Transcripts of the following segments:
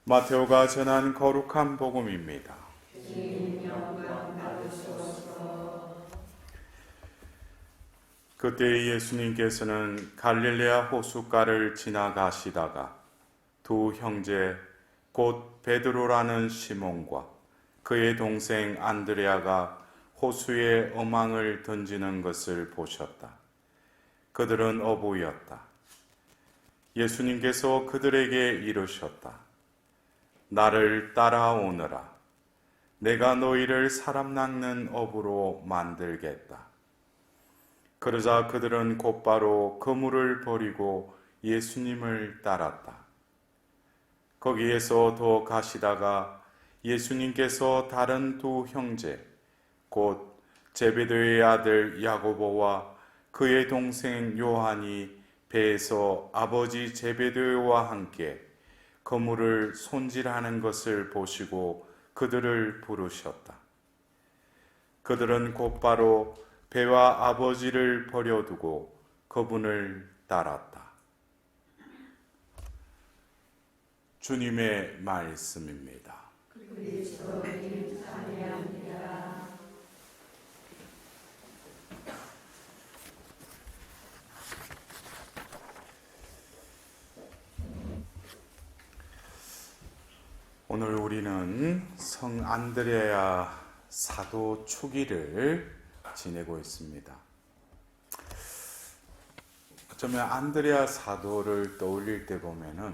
마테오가 전한 거룩한 복음입니다. 그때 예수님께서는 갈릴레아 호숫가를 지나가시다가 두 형제 곧 베드로라는 시몬과 그의 동생 안드레아가 호수에 어망을 던지는 것을 보셨다. 그들은 어부였다. 예수님께서 그들에게 이르셨다. 나를 따라오너라. 내가 너희를 사람 낚는 어부로 만들겠다. 그러자 그들은 곧바로 그물을 버리고 예수님을 따랐다. 거기에서 더 가시다가 예수님께서 다른 두 형제, 곧 제베데의 아들 야고보와 그의 동생 요한이 배에서 아버지 제베데와 함께 그물을 손질하는 것을 보시고 그들을 부르셨다. 그들은 곧바로 배와 아버지를 버려두고 그분을 따랐다. 주님의 말씀입니다. 오늘 우리는 성 안드레아 사도 축일을 지내고 있습니다. 어쩌면 안드레아 사도를 떠올릴 때 보면은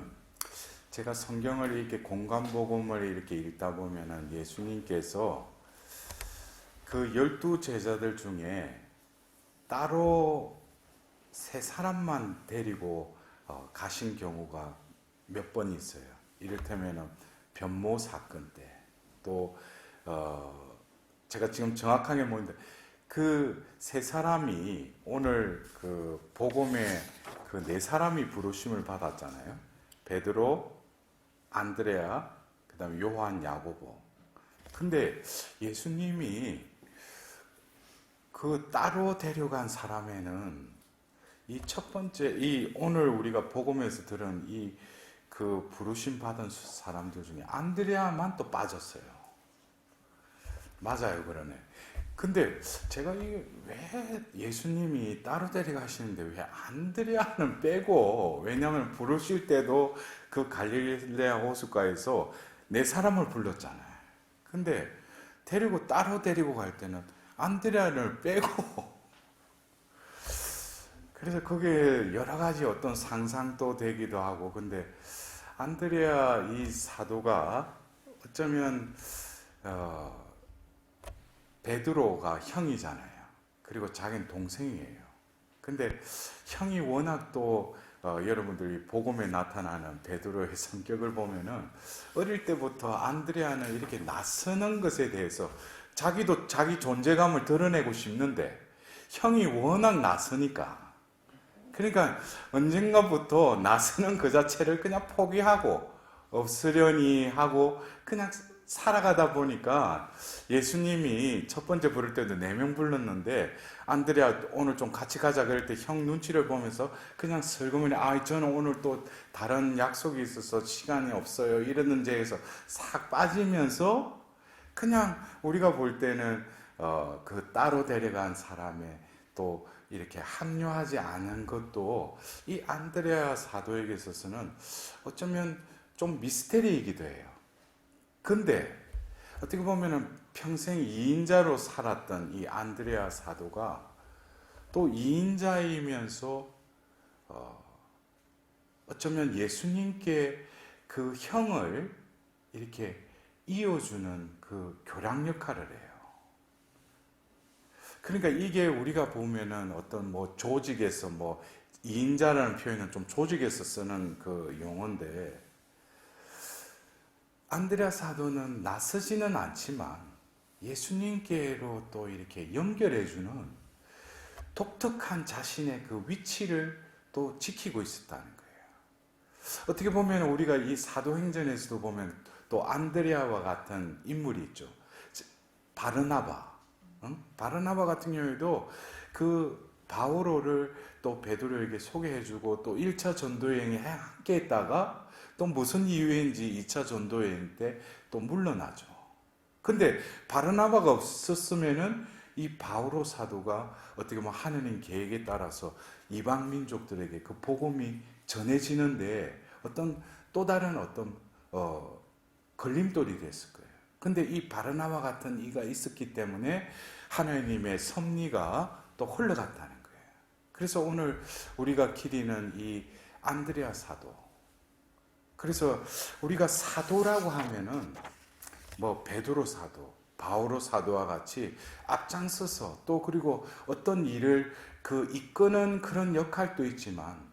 제가 성경을 이렇게 공간복음을 이렇게 읽다 보면은 예수님께서 그 12 제자들 중에 따로 세 사람만 데리고 가신 경우가 몇 번 있어요. 이를테면은 변모 사건 때, 또 제가 지금 정확하게 모르는데 그 세 사람이 오늘 그 복음에 그 네 사람이 부르심을 받았잖아요. 베드로, 안드레아, 그다음에 요한, 야고보. 근데 예수님이 그 따로 데려간 사람에는 이 첫 번째, 이 오늘 우리가 복음에서 들은 이 그 부르심 받은 사람들 중에 안드레아만 또 빠졌어요. 맞아요, 그러네. 근데 제가 이게 왜 예수님이 따로 데려가시는데 왜 안드레아는 빼고, 왜냐하면 부르실 때도 그 갈릴레아 호숫가에서 네 사람을 불렀잖아요. 근데 따로 데리고 갈 때는 안드레아를 빼고 그래서 그게 여러 가지 어떤 상상도 되기도 하고, 근데 안드레아 이 사도가 어쩌면 베드로가 형이잖아요. 그리고 자기는 동생이에요. 근데 형이 워낙 또 여러분들이 복음에 나타나는 베드로의 성격을 보면은 어릴 때부터 안드레아는 이렇게 나서는 것에 대해서 자기도 자기 존재감을 드러내고 싶는데 형이 워낙 나서니까, 그러니까 언젠가부터 나서는 그 자체를 그냥 포기하고 없으려니 하고 그냥 살아가다 보니까 예수님이 첫 번째 부를 때도 4명 불렀는데 안드레아 오늘 좀 같이 가자 그럴 때 형 눈치를 보면서 그냥 슬그머니 저는 오늘 또 다른 약속이 있어서 시간이 없어요 이랬는지 해서 싹 빠지면서 그냥 우리가 볼 때는 그 따로 데려간 사람의 또 이렇게 합류하지 않은 것도 이 안드레아 사도에게 있어서는 어쩌면 좀 미스테리이기도 해요. 근데 어떻게 보면은 평생 2인자로 살았던 이 안드레아 사도가 또 2인자이면서 어쩌면 예수님께 그 형을 이렇게 이어주는 그 교량 역할을 해요. 그러니까 이게 우리가 보면은 어떤 뭐 조직에서 뭐 2인자라는 표현은 좀 조직에서 쓰는 그 용어인데, 안드레아 사도는 나서지는 않지만 예수님께로 또 이렇게 연결해주는 독특한 자신의 그 위치를 또 지키고 있었다는 거예요. 어떻게 보면 우리가 이 사도행전에서도 보면 또 안드레아와 같은 인물이 있죠. 바르나바. 바르나바 같은 경우에도 그 바오로를 또 베드로에게 소개해주고 또 1차 전도 여행에 함께 했다가 또 무슨 이유인지 2차 전도 여행 때 또 물러나죠. 근데 바르나바가 없었으면은 이 바오로 사도가 어떻게 보면 하느님 계획에 따라서 이방 민족들에게 그 복음이 전해지는데 어떤 또 다른 어떤 걸림돌이 됐을 거예요. 근데 이 바르나바 같은 이가 있었기 때문에 하나님의 섭리가 또 흘러갔다는 거예요. 그래서 오늘 우리가 기리는 이 안드레아 사도. 그래서 우리가 사도라고 하면은 뭐 베드로 사도, 바오로 사도와 같이 앞장서서 또 그리고 어떤 일을 그 이끄는 그런 역할도 있지만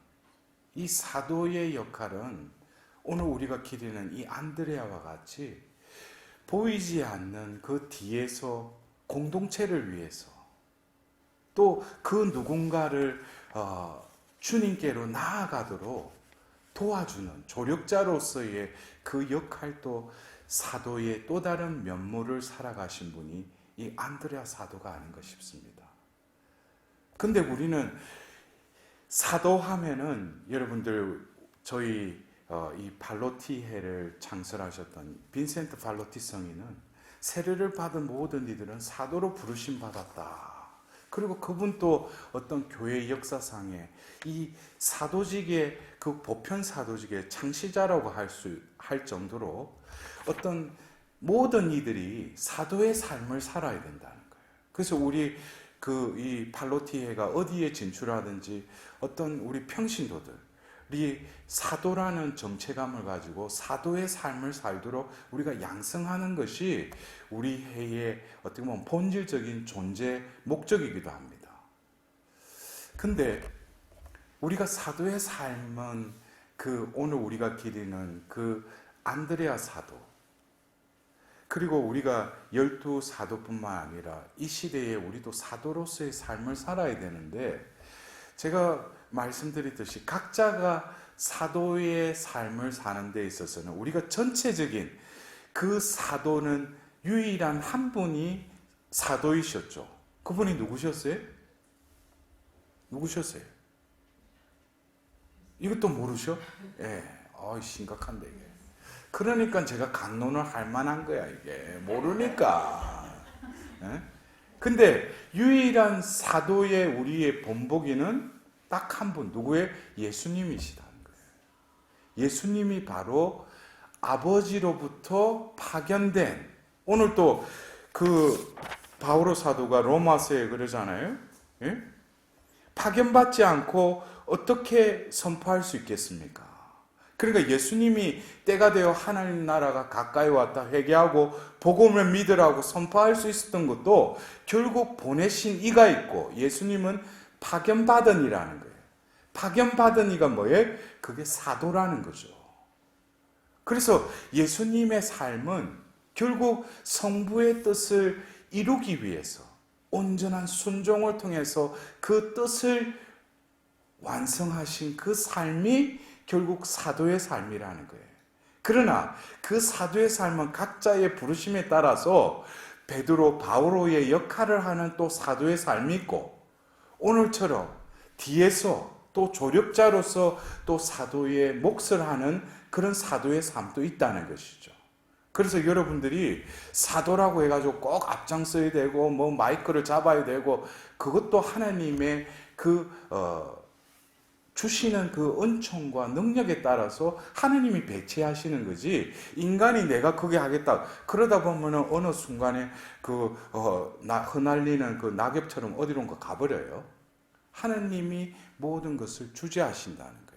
이 사도의 역할은 오늘 우리가 기리는 이 안드레아와 같이 보이지 않는 그 뒤에서 공동체를 위해서 또 그 누군가를 주님께로 나아가도록 도와주는 조력자로서의 그 역할도 사도의 또 다른 면모를 살아가신 분이 이 안드레아 사도가 아닌가 싶습니다. 근데 우리는 사도하면은 여러분들 저희 이 발로티해를 창설하셨던 빈센트 발로티 성인은 세례를 받은 모든 이들은 사도로 부르심 받았다. 그리고 그분 또 어떤 교회 역사상에 이 사도직의 그 보편 사도직의 창시자라고 할 정도로 어떤 모든 이들이 사도의 삶을 살아야 된다는 거예요. 그래서 우리 이 발로티해가 어디에 진출하든지 어떤 우리 평신도들이 사도라는 정체감을 가지고 사도의 삶을 살도록 우리가 양성하는 것이 우리 해의 어떻게 보면 본질적인 존재 목적이기도 합니다. 근데 우리가 사도의 삶은 그 오늘 우리가 기리는 그 안드레아 사도 그리고 우리가 12사도뿐만 아니라 이 시대에 우리도 사도로서의 삶을 살아야 되는데 제가 말씀드렸듯이 각자가 사도의 삶을 사는 데 있어서는 우리가 전체적인 그 사도는 유일한 한 분이 사도이셨죠. 그분이 누구셨어요? 누구셨어요? 이것도 모르셔? 예, 심각한데 이게. 그러니까 제가 강론을 할 만한 거야 이게. 모르니까. 예? 근데 유일한 사도의 우리의 본보기는 딱 한 분, 누구의? 예수님이시다는 거예요. 예수님이 바로 아버지로부터 파견된, 오늘 또 그 바오로 사도가 로마서에 그러잖아요. 예? 파견받지 않고 어떻게 선포할 수 있겠습니까? 그러니까 예수님이 때가 되어 하나님 나라가 가까이 왔다 회개하고 복음을 믿으라고 선포할 수 있었던 것도 결국 보내신 이가 있고 예수님은 파견받은 이라는 거예요. 파견받은 이가 뭐예요? 그게 사도라는 거죠. 그래서 예수님의 삶은 결국 성부의 뜻을 이루기 위해서 온전한 순종을 통해서 그 뜻을 완성하신 그 삶이 결국 사도의 삶이라는 거예요. 그러나 그 사도의 삶은 각자의 부르심에 따라서 베드로, 바오로의 역할을 하는 또 사도의 삶이 있고 오늘처럼 뒤에서 또 조력자로서 또 사도의 몫을 하는 그런 사도의 삶도 있다는 것이죠. 그래서 여러분들이 사도라고 해가지고 꼭 앞장서야 되고 뭐 마이크를 잡아야 되고 그것도 하나님의 주시는 그 은총과 능력에 따라서 하나님이 배치하시는 거지 인간이 내가 그게 하겠다 그러다 보면 어느 순간에 흩날리는 그 낙엽처럼 어디론가 가버려요. 하나님이 모든 것을 주재하신다는 거예요.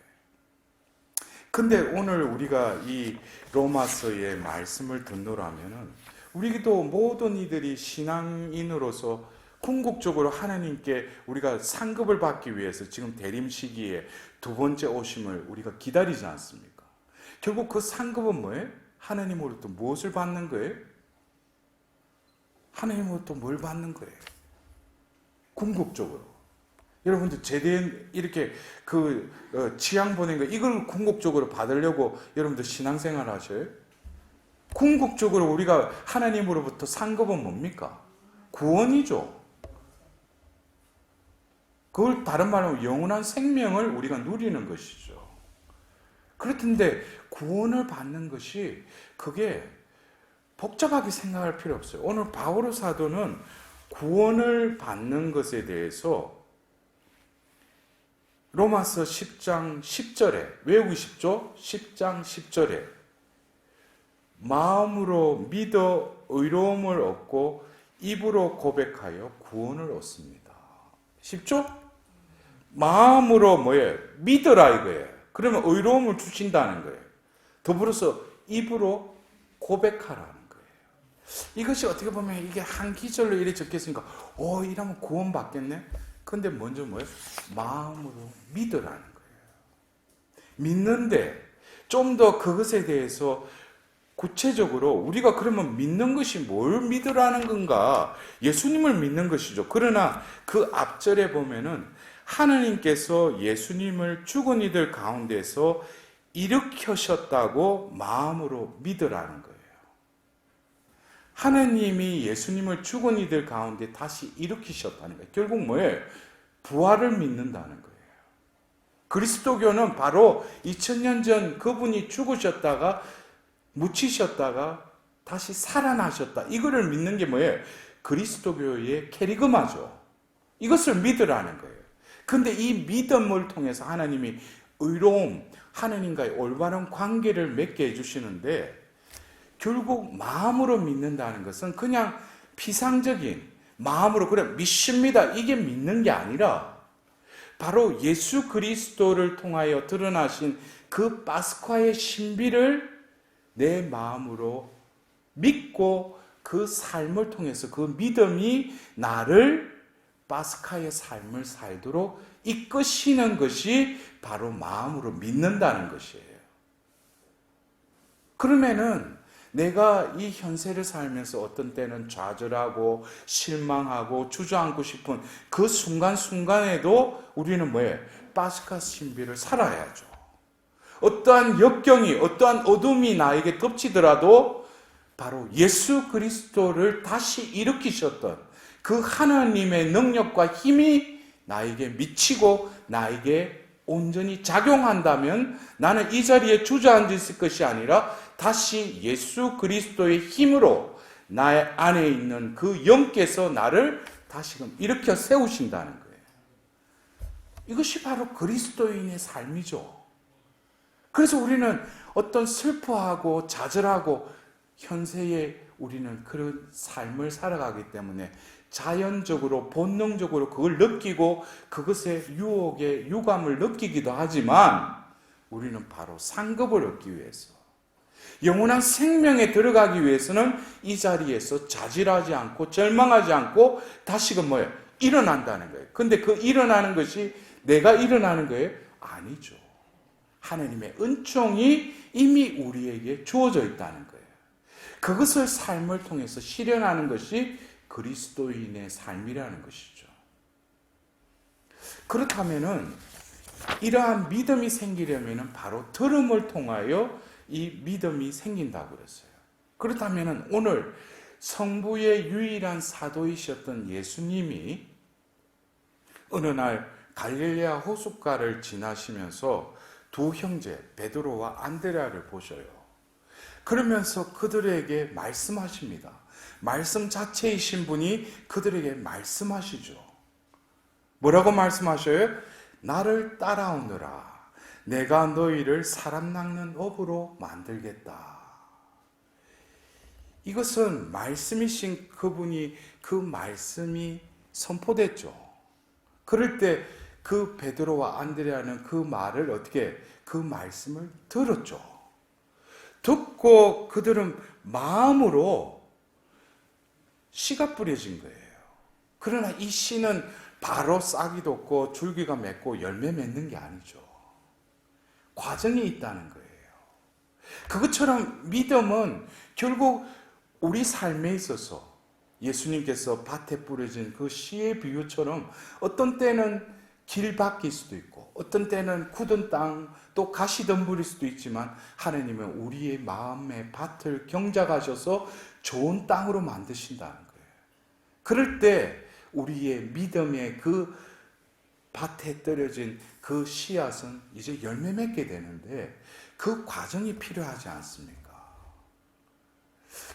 근데 오늘 우리가 이 로마서의 말씀을 듣노라면은 우리도 모든 이들이 신앙인으로서 궁극적으로 하나님께 우리가 상급을 받기 위해서 지금 대림 시기에 두 번째 오심을 우리가 기다리지 않습니까? 결국 그 상급은 뭐예요? 하나님으로부터 무엇을 받는 거예요? 하나님으로부터 뭘 받는 거예요? 궁극적으로. 여러분들 제대한 이렇게 취향 보낸 거 이걸 궁극적으로 받으려고 여러분들 신앙생활 하셔요? 궁극적으로 우리가 하나님으로부터 상급은 뭡니까? 구원이죠. 그걸 다른 말로 영원한 생명을 우리가 누리는 것이죠. 그렇던데 구원을 받는 것이 그게 복잡하게 생각할 필요 없어요. 오늘 바오로 사도는 구원을 받는 것에 대해서 로마서 10장 10절에 외우기 쉽죠? 10장 10절에 마음으로 믿어 의로움을 얻고 입으로 고백하여 구원을 얻습니다. 쉽죠? 마음으로 뭐예요? 믿어라 이거예요. 그러면 의로움을 주신다는 거예요. 더불어서 입으로 고백하라는 거예요. 이것이 어떻게 보면 이게 한 기절로 이렇게 적혀있으니까 이러면 구원 받겠네? 근데 먼저 뭐예요? 마음으로 믿으라는 거예요. 믿는데 좀 더 그것에 대해서 구체적으로 우리가 그러면 믿는 것이 뭘 믿으라는 건가? 예수님을 믿는 것이죠. 그러나 그 앞절에 보면은 하느님께서 예수님을 죽은 이들 가운데서 일으키셨다고 마음으로 믿으라는 거예요. 하느님이 예수님을 죽은 이들 가운데 다시 일으키셨다는 거예요. 결국 뭐예요? 부활을 믿는다는 거예요. 그리스도교는 바로 2000년 전 그분이 죽으셨다가 묻히셨다가 다시 살아나셨다. 이거를 믿는 게 뭐예요? 그리스도교의 캐리그마죠. 이것을 믿으라는 거예요. 근데 이 믿음을 통해서 하나님이 의로움, 하나님과의 올바른 관계를 맺게 해주시는데 결국 마음으로 믿는다는 것은 그냥 피상적인 마음으로 그래 믿습니다. 이게 믿는 게 아니라 바로 예수 그리스도를 통하여 드러나신 그 파스쿠아의 신비를 내 마음으로 믿고 그 삶을 통해서 그 믿음이 나를 파스카의 삶을 살도록 이끄시는 것이 바로 마음으로 믿는다는 것이에요. 그러면은 내가 이 현세를 살면서 어떤 때는 좌절하고 실망하고 주저앉고 싶은 그 순간순간에도 우리는 뭐예요? 파스카 신비를 살아야죠. 어떠한 역경이, 어떠한 어둠이 나에게 덮치더라도 바로 예수 그리스도를 다시 일으키셨던 그 하나님의 능력과 힘이 나에게 미치고 나에게 온전히 작용한다면 나는 이 자리에 주저앉아 있을 것이 아니라 다시 예수 그리스도의 힘으로 나의 안에 있는 그 영께서 나를 다시금 일으켜 세우신다는 거예요. 이것이 바로 그리스도인의 삶이죠. 그래서 우리는 어떤 슬퍼하고 좌절하고 현세에 우리는 그런 삶을 살아가기 때문에 자연적으로 본능적으로 그걸 느끼고 그것의 유혹의 유감을 느끼기도 하지만 우리는 바로 상급을 얻기 위해서 영원한 생명에 들어가기 위해서는 이 자리에서 좌절하지 않고 절망하지 않고 다시금 뭐예요? 일어난다는 거예요. 근데 그 일어나는 것이 내가 일어나는 거예요? 아니죠. 하나님의 은총이 이미 우리에게 주어져 있다는 거예요. 그것을 삶을 통해서 실현하는 것이 그리스도인의 삶이라는 것이죠. 그렇다면은 이러한 믿음이 생기려면은 바로 들음을 통하여 이 믿음이 생긴다고 그랬어요. 그렇다면은 오늘 성부의 유일한 사도이셨던 예수님이 어느 날 갈릴레아 호숫가를 지나시면서 두 형제 베드로와 안드레아를 보셔요. 그러면서 그들에게 말씀하십니다. 말씀 자체이신 분이 그들에게 말씀하시죠. 뭐라고 말씀하셔요? 나를 따라오너라. 내가 너희를 사람 낚는 업으로 만들겠다. 이것은 말씀이신 그분이 그 말씀이 선포됐죠. 그럴 때 그 베드로와 안드레아는 그 말을 어떻게 그 말씀을 들었죠. 듣고 그들은 마음으로 씨가 뿌려진 거예요. 그러나 이 씨는 바로 싹이 돋고 줄기가 맺고 열매 맺는 게 아니죠. 과정이 있다는 거예요. 그것처럼 믿음은 결국 우리 삶에 있어서 예수님께서 밭에 뿌려진 그 씨의 비유처럼 어떤 때는 길밖일 수도 있고 어떤 때는 굳은 땅 또 가시덤불일 수도 있지만 하나님은 우리의 마음의 밭을 경작하셔서 좋은 땅으로 만드신다는 거예요. 그럴 때 우리의 믿음의 그 밭에 떨어진 그 씨앗은 이제 열매 맺게 되는데 그 과정이 필요하지 않습니까?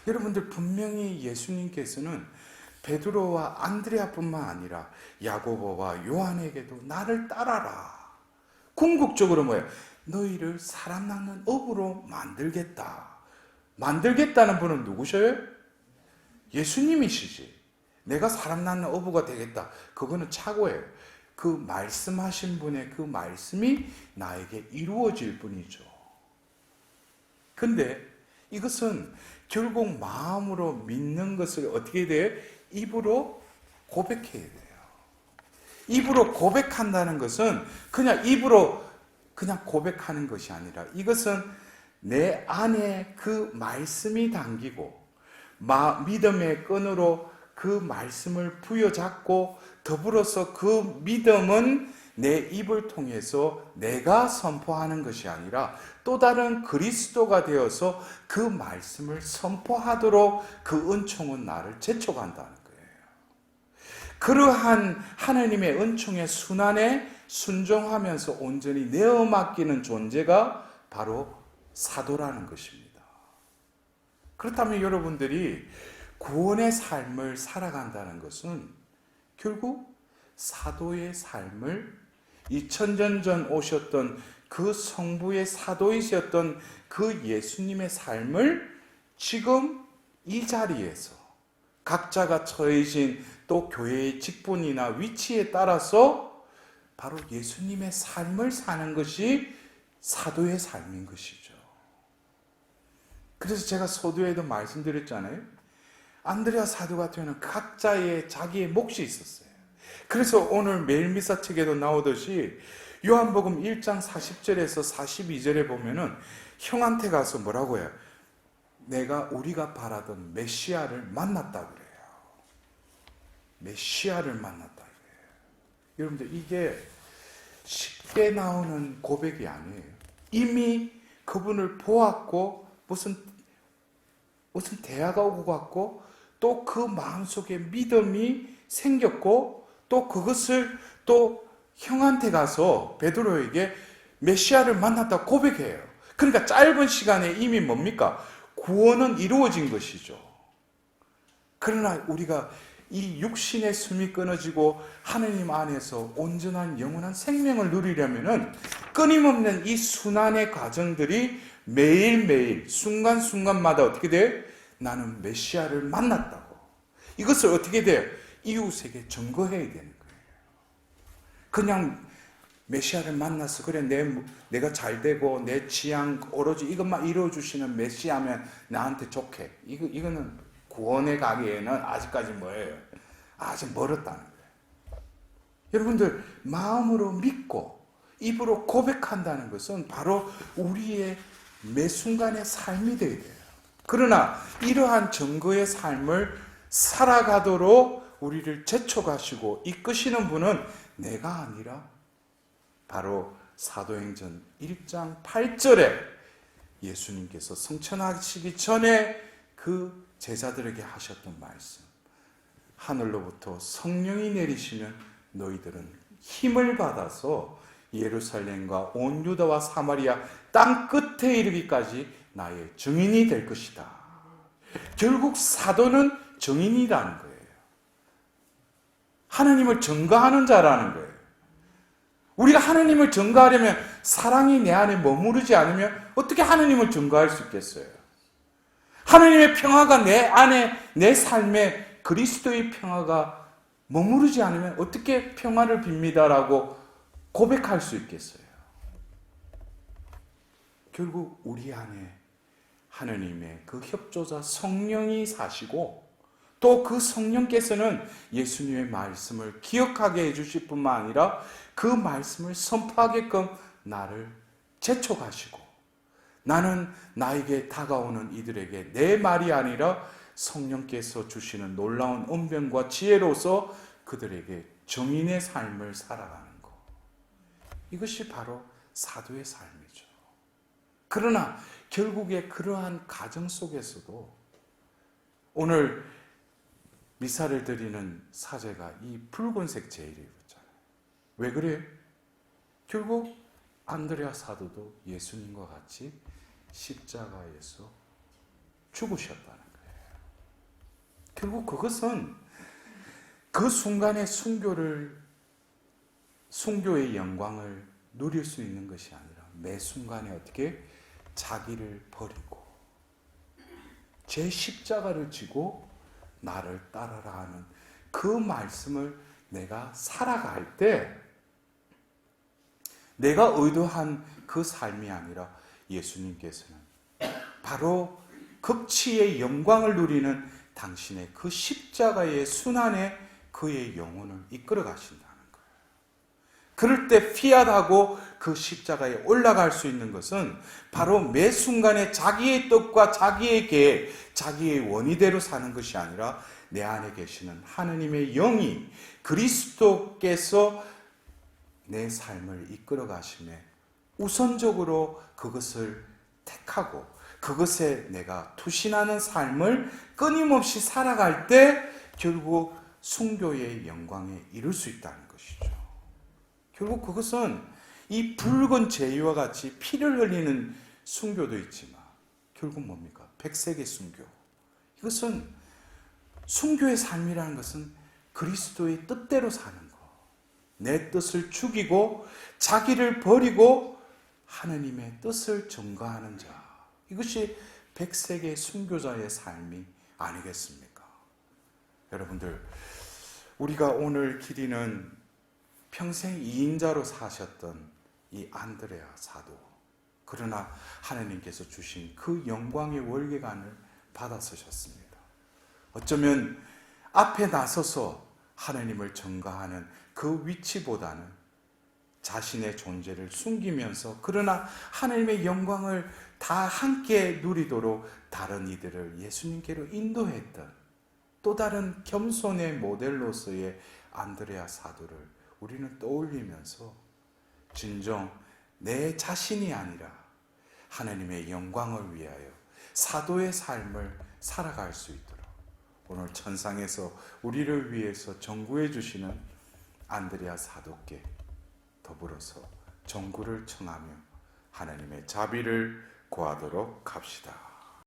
여러분들 분명히 예수님께서는 베드로와 안드레아뿐만 아니라 야고보와 요한에게도 나를 따라라. 궁극적으로 뭐예요? 너희를 사람 낚는 어부로 만들겠다. 만들겠다는 분은 누구셔요? 예수님이시지. 내가 사람 낚는 어부가 되겠다. 그거는 착오예요. 그 말씀하신 분의 그 말씀이 나에게 이루어질 뿐이죠. 근데 이것은 결국 마음으로 믿는 것을 어떻게 돼요? 입으로 고백해야 돼요. 입으로 고백한다는 것은 그냥 입으로 그냥 고백하는 것이 아니라 이것은 내 안에 그 말씀이 담기고 믿음의 끈으로 그 말씀을 부여잡고 더불어서 그 믿음은 내 입을 통해서 내가 선포하는 것이 아니라 또 다른 그리스도가 되어서 그 말씀을 선포하도록 그 은총은 나를 재촉한다는 거예요. 그러한 하나님의 은총의 순환에 순종하면서 온전히 내어 맡기는 존재가 바로 사도라는 것입니다. 그렇다면 여러분들이 구원의 삶을 살아간다는 것은 결국 사도의 삶을 2000년 전 오셨던 그 성부의 사도이셨던 그 예수님의 삶을 지금 이 자리에서 각자가 처해진 또 교회의 직분이나 위치에 따라서 바로 예수님의 삶을 사는 것이 사도의 삶인 것이죠. 그래서 제가 서두에도 말씀드렸잖아요. 안드레아 사도 같은 경우는 각자의 자기의 몫이 있었어요. 그래서 오늘 매일 미사 책에도 나오듯이 요한복음 1장 40절에서 42절에 보면은 형한테 가서 뭐라고 해요? 우리가 바라던 메시아를 만났다 그래요. 메시아를 만났다 그래요. 여러분들 이게 쉽게 나오는 고백이 아니에요. 이미 그분을 보았고 무슨 대화가 오고 갔고 또 그 마음속에 믿음이 생겼고 또 그것을 또 형한테 가서 베드로에게 메시아를 만났다고 고백해요. 그러니까 짧은 시간에 이미 뭡니까? 구원은 이루어진 것이죠. 그러나 우리가 이 육신의 숨이 끊어지고 하느님 안에서 온전한 영원한 생명을 누리려면은 끊임없는 이 순환의 과정들이 매일매일 순간순간마다 어떻게 돼요? 나는 메시아를 만났다고. 이것을 어떻게 돼요? 이웃에게 증거해야 되는 거예요. 그냥 메시아를 만나서 그래 내가 잘 되고 내 취향 오로지 이것만 이루어주시는 메시아면 나한테 좋게. 이거는 구원에 가기에는 아직까지 뭐예요? 아직 멀었다는 거예요. 여러분들 마음으로 믿고 입으로 고백한다는 것은 바로 우리의 매 순간의 삶이 되어야 돼요. 그러나 이러한 증거의 삶을 살아가도록 우리를 재촉하시고 이끄시는 분은 내가 아니라 바로 사도행전 1장 8절에 예수님께서 성천하시기 전에 그 제자들에게 하셨던 말씀. 하늘로부터 성령이 내리시면 너희들은 힘을 받아서 예루살렘과 온 유다와 사마리아 땅 끝에 이르기까지 나의 증인이 될 것이다. 결국 사도는 증인이라는 거예요. 하나님을 증거하는 자라는 거예요. 우리가 하나님을 증거하려면 사랑이 내 안에 머무르지 않으면 어떻게 하나님을 증거할 수 있겠어요? 하나님의 평화가 내 안에, 내 삶에 그리스도의 평화가 머무르지 않으면 어떻게 평화를 빕니다라고 고백할 수 있겠어요? 결국 우리 안에 하나님의 그 협조자 성령이 사시고 또 그 성령께서는 예수님의 말씀을 기억하게 해주실 뿐만 아니라 그 말씀을 선포하게끔 나를 재촉하시고 나는 나에게 다가오는 이들에게 내 말이 아니라 성령께서 주시는 놀라운 언변과 지혜로서 그들에게 정인의 삶을 살아가는 것. 이것이 바로 사도의 삶이죠. 그러나 결국에 그러한 가정 속에서도 오늘 미사를 드리는 사제가 이 붉은색 제의를 입었잖아요. 왜 그래요? 결국 안드레아 사도도 예수님과 같이 십자가에서 죽으셨다는 거예요. 결국 그것은 그 순간의 순교의 영광을 누릴 수 있는 것이 아니라 매 순간에 어떻게 자기를 버리고 제 십자가를 지고 나를 따르라 하는 그 말씀을 내가 살아갈 때 내가 의도한 그 삶이 아니라 예수님께서는 바로 극치의 영광을 누리는 당신의 그 십자가의 순환에 그의 영혼을 이끌어 가신다는 거예요. 그럴 때 피하다고 그 십자가에 올라갈 수 있는 것은 바로 매 순간에 자기의 뜻과 자기의 계획, 자기의 원의대로 사는 것이 아니라 내 안에 계시는 하느님의 영이 그리스도께서 내 삶을 이끌어 가심에 우선적으로 그것을 택하고 그것에 내가 투신하는 삶을 끊임없이 살아갈 때 결국 순교의 영광에 이룰 수 있다는 것이죠. 결국 그것은 이 붉은 제위와 같이 피를 흘리는 순교도 있지만 결국 뭡니까? 백색의 순교. 이것은 순교의 삶이라는 것은 그리스도의 뜻대로 사는 것. 내 뜻을 죽이고 자기를 버리고 하느님의 뜻을 전가하는 자. 이것이 백색의 순교자의 삶이 아니겠습니까? 여러분들, 우리가 오늘 기리는 평생 2인자로 사셨던 이 안드레아 사도. 그러나 하느님께서 주신 그 영광의 월계관을 받아 쓰셨습니다. 어쩌면 앞에 나서서 하느님을 전가하는 그 위치보다는 자신의 존재를 숨기면서 그러나 하나님의 영광을 다 함께 누리도록 다른 이들을 예수님께로 인도했던 또 다른 겸손의 모델로서의 안드레아 사도를 우리는 떠올리면서 진정 내 자신이 아니라 하나님의 영광을 위하여 사도의 삶을 살아갈 수 있도록 오늘 천상에서 우리를 위해서 전구해 주시는 안드레아 사도께 더불어서 전구를 청하며 하나님의 자비를 구하도록 합시다.